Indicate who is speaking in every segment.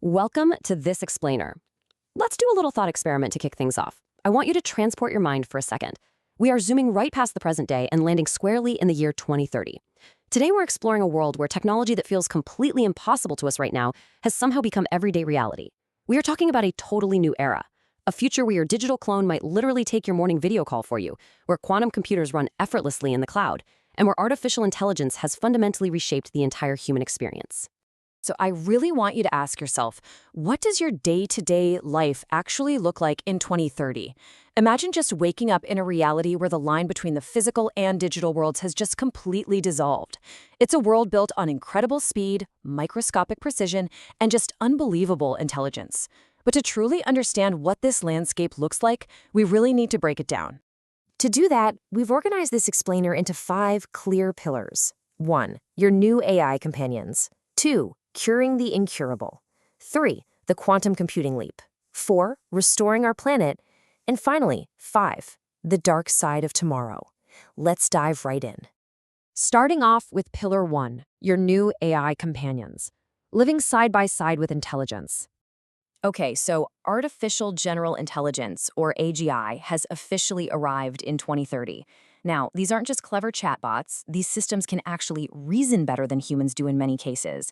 Speaker 1: Welcome to This Explainer. Let's do a little thought experiment to kick things off. I want you to transport your mind for a second. We are zooming right past the present day and landing squarely in the year 2030. Today we're exploring a world where technology that feels completely impossible to us right now has somehow become everyday reality. We are talking about a totally new era, a future where your digital clone might literally take your morning video call for you, where quantum computers run effortlessly in the cloud, and where artificial intelligence has fundamentally reshaped the entire human experience.
Speaker 2: So I really want you to ask yourself, what does your day-to-day life actually look like in 2030? Imagine just waking up in a reality where the line between the physical and digital worlds has just completely dissolved. It's a world built on incredible speed, microscopic precision, and just unbelievable intelligence. But to truly understand what this landscape looks like, we really need to break it down.
Speaker 3: To do that, we've organized this explainer into 5 clear pillars. 1. Your new AI companions. 2. Curing the incurable. 3. The quantum computing leap. 4. Restoring our planet. And finally, 5. The dark side of tomorrow. Let's dive right in.
Speaker 1: Starting off with Pillar 1, your new AI companions. Living side by side with intelligence.
Speaker 2: Okay, so Artificial General Intelligence, or AGI, has officially arrived in 2030. Now, these aren't just clever chatbots. These systems can actually reason better than humans do in many cases.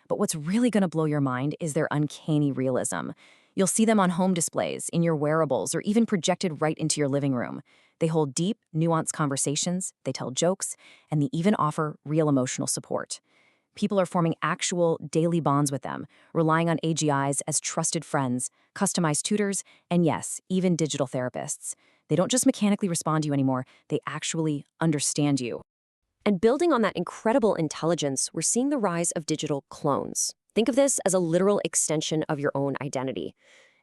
Speaker 2: But what's really going to blow your mind is their uncanny realism. You'll see them on home displays, in your wearables, or even projected right into your living room. They hold deep, nuanced conversations, they tell jokes, and they even offer real emotional support. People are forming actual daily bonds with them, relying on AGIs as trusted friends, customized tutors, and yes, even digital therapists. They don't just mechanically respond to you anymore, they actually understand you.
Speaker 1: And building on that incredible intelligence, we're seeing the rise of digital clones. Think of this as a literal extension of your own identity.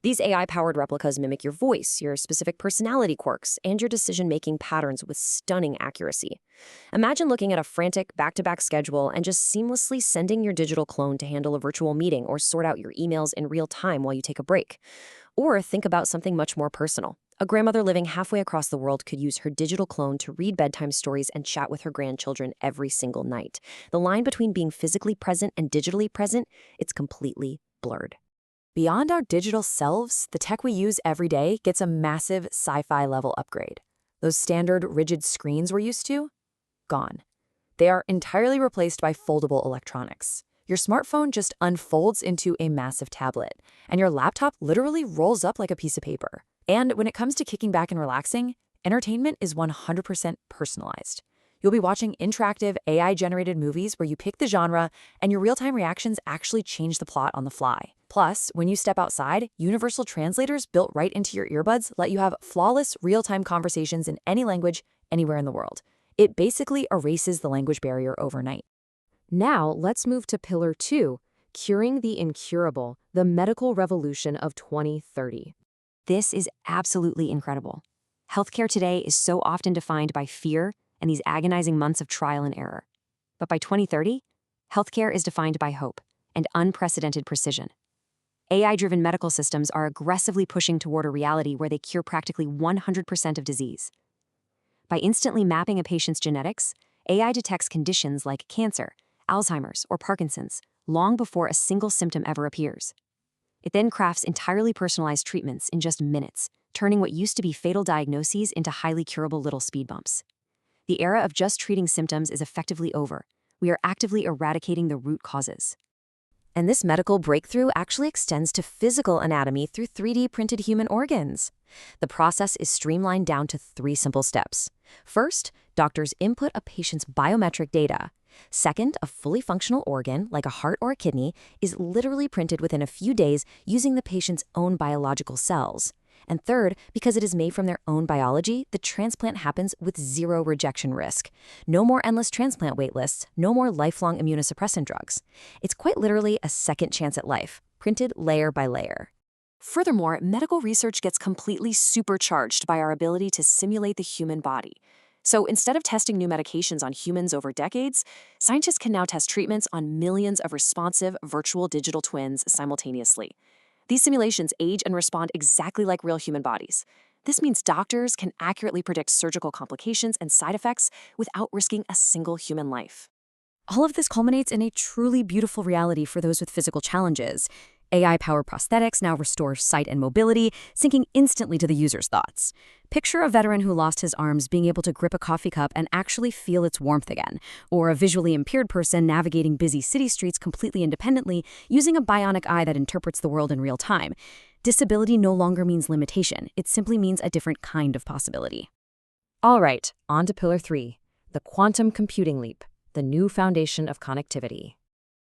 Speaker 1: These AI-powered replicas mimic your voice, your specific personality quirks, and your decision-making patterns with stunning accuracy. Imagine looking at a frantic back-to-back schedule and just seamlessly sending your digital clone to handle a virtual meeting or sort out your emails in real time while you take a break. Or think about something much more personal. A grandmother living halfway across the world could use her digital clone to read bedtime stories and chat with her grandchildren every single night. The line between being physically present and digitally present, it's completely blurred.
Speaker 2: Beyond our digital selves, the tech we use every day gets a massive sci-fi level upgrade. Those standard rigid screens we're used to? Gone. They are entirely replaced by foldable electronics. Your smartphone just unfolds into a massive tablet, and your laptop literally rolls up like a piece of paper. And when it comes to kicking back and relaxing, entertainment is 100% personalized. You'll be watching interactive AI-generated movies where you pick the genre and your real-time reactions actually change the plot on the fly. Plus, when you step outside, universal translators built right into your earbuds let you have flawless real-time conversations in any language, anywhere in the world. It basically erases the language barrier overnight.
Speaker 1: Now, let's move to Pillar 2, Curing the Incurable, the medical revolution of 2030. This is absolutely incredible. Healthcare today is so often defined by fear and these agonizing months of trial and error. But by 2030, healthcare is defined by hope and unprecedented precision. AI-driven medical systems are aggressively pushing toward a reality where they cure practically 100% of disease. By instantly mapping a patient's genetics, AI detects conditions like cancer, Alzheimer's, or Parkinson's long before a single symptom ever appears. It then crafts entirely personalized treatments in just minutes, turning what used to be fatal diagnoses into highly curable little speed bumps. The era of just treating symptoms is effectively over. We are actively eradicating the root causes.
Speaker 3: And this medical breakthrough actually extends to physical anatomy through 3D printed human organs. The process is streamlined down to 3 simple steps. First, doctors input a patient's biometric data. Second, a fully functional organ, like a heart or a kidney, is literally printed within a few days using the patient's own biological cells. And third, because it is made from their own biology, the transplant happens with 0 rejection risk. No more endless transplant wait lists, no more lifelong immunosuppressant drugs. It's quite literally a second chance at life, printed layer by layer.
Speaker 2: Furthermore, medical research gets completely supercharged by our ability to simulate the human body. So instead of testing new medications on humans over decades, scientists can now test treatments on millions of responsive virtual digital twins simultaneously. These simulations age and respond exactly like real human bodies. This means doctors can accurately predict surgical complications and side effects without risking a single human life. All of this culminates in a truly beautiful reality for those with physical challenges.
Speaker 3: AI-powered prosthetics now restore sight and mobility, syncing instantly to the user's thoughts. Picture a veteran who lost his arms being able to grip a coffee cup and actually feel its warmth again, or a visually impaired person navigating busy city streets completely independently using a bionic eye that interprets the world in real time. Disability no longer means limitation. It simply means a different kind of possibility.
Speaker 1: All right, on to Pillar 3, the quantum computing leap, the new foundation of connectivity.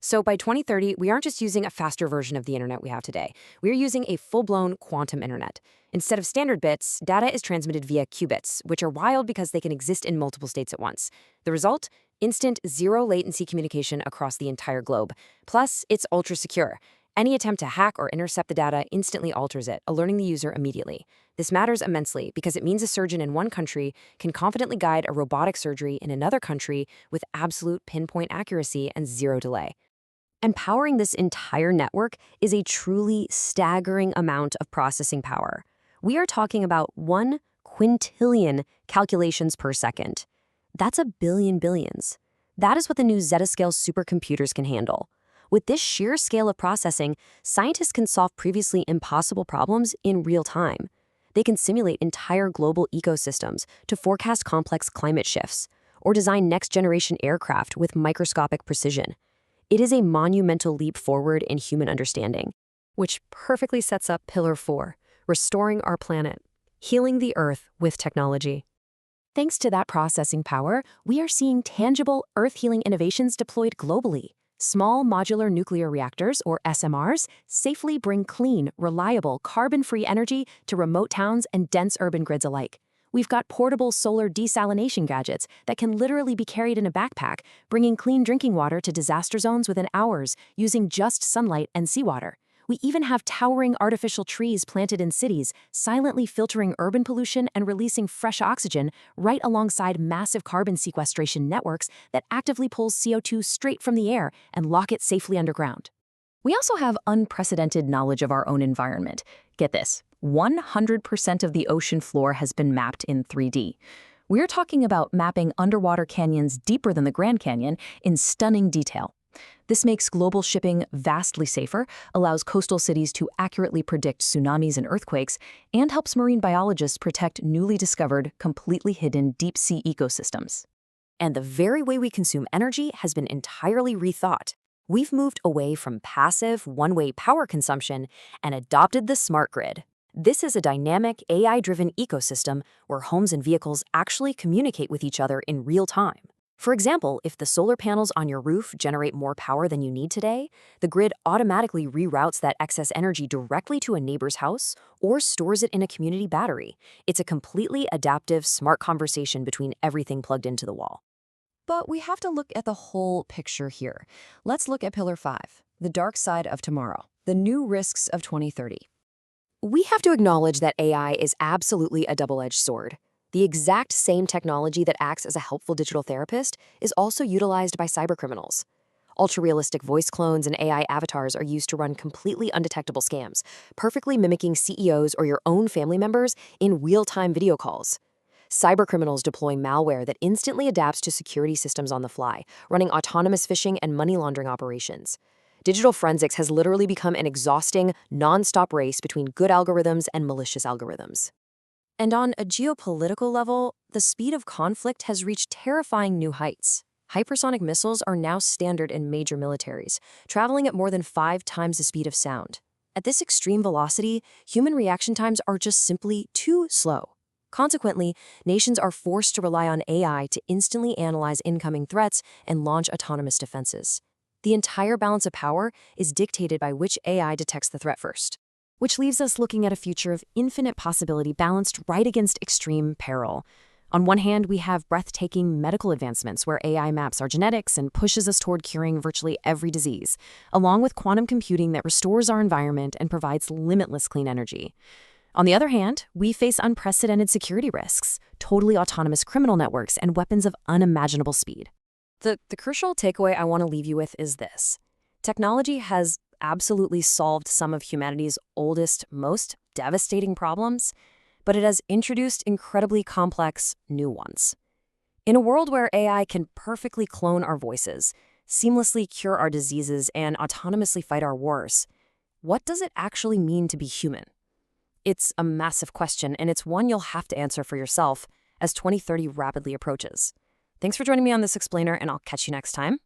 Speaker 1: So by 2030, we aren't just using a faster version of the internet we have today. We're using a full-blown quantum internet. Instead of standard bits, data is transmitted via qubits, which are wild because they can exist in multiple states at once. The result? Instant, zero-latency communication across the entire globe. Plus, it's ultra-secure. Any attempt to hack or intercept the data instantly alters it, alerting the user immediately. This matters immensely because it means a surgeon in one country can confidently guide a robotic surgery in another country with absolute pinpoint accuracy and zero delay. And powering this entire network is a truly staggering amount of processing power. We are talking about 1 quintillion calculations per second. That's a billion billions. That is what the new Zetascale supercomputers can handle. With this sheer scale of processing, scientists can solve previously impossible problems in real time. They can simulate entire global ecosystems to forecast complex climate shifts, or design next-generation aircraft with microscopic precision. It is a monumental leap forward in human understanding, which perfectly sets up Pillar 4, restoring our planet, healing the Earth with technology. Thanks to that processing power, we are seeing tangible Earth-healing innovations deployed globally. Small modular nuclear reactors, or SMRs, safely bring clean, reliable, carbon-free energy to remote towns and dense urban grids alike. We've got portable solar desalination gadgets that can literally be carried in a backpack, bringing clean drinking water to disaster zones within hours using just sunlight and seawater. We even have towering artificial trees planted in cities, silently filtering urban pollution and releasing fresh oxygen right alongside massive carbon sequestration networks that actively pulls CO2 straight from the air and lock it safely underground.
Speaker 2: We also have unprecedented knowledge of our own environment. Get this, 100% of the ocean floor has been mapped in 3D. We're talking about mapping underwater canyons deeper than the Grand Canyon in stunning detail. This makes global shipping vastly safer, allows coastal cities to accurately predict tsunamis and earthquakes, and helps marine biologists protect newly discovered, completely hidden deep-sea ecosystems.
Speaker 1: And the very way we consume energy has been entirely rethought. We've moved away from passive, one-way power consumption and adopted the smart grid. This is a dynamic, AI-driven ecosystem where homes and vehicles actually communicate with each other in real time. For example, if the solar panels on your roof generate more power than you need today, the grid automatically reroutes that excess energy directly to a neighbor's house or stores it in a community battery. It's a completely adaptive, smart conversation between everything plugged into the wall.
Speaker 2: But we have to look at the whole picture here. Let's look at Pillar 5, the dark side of tomorrow, the new risks of 2030.
Speaker 1: We have to acknowledge that AI is absolutely a double-edged sword. The exact same technology that acts as a helpful digital therapist is also utilized by cybercriminals. Ultra-realistic voice clones and AI avatars are used to run completely undetectable scams, perfectly mimicking CEOs or your own family members in real-time video calls. Cybercriminals deploy malware that instantly adapts to security systems on the fly, running autonomous phishing and money laundering operations. Digital forensics has literally become an exhausting, non-stop race between good algorithms and malicious algorithms. And on a geopolitical level, the speed of conflict has reached terrifying new heights. Hypersonic missiles are now standard in major militaries, traveling at more than 5 times the speed of sound. At this extreme velocity, human reaction times are just simply too slow. Consequently, nations are forced to rely on AI to instantly analyze incoming threats and launch autonomous defenses. The entire balance of power is dictated by which AI detects the threat first, which leaves us looking at a future of infinite possibility balanced right against extreme peril. On one hand, we have breathtaking medical advancements where AI maps our genetics and pushes us toward curing virtually every disease, along with quantum computing that restores our environment and provides limitless clean energy. On the other hand, we face unprecedented security risks, totally autonomous criminal networks, and weapons of unimaginable speed. The crucial takeaway I want to leave you with is this. Technology has absolutely solved some of humanity's oldest, most devastating problems, but it has introduced incredibly complex new ones. In a world where AI can perfectly clone our voices, seamlessly cure our diseases, and autonomously fight our wars,
Speaker 3: What does it actually mean to be human? It's a massive question, and it's one you'll have to answer for yourself as 2030 rapidly approaches. Thanks for joining me on this explainer, and I'll catch you next time.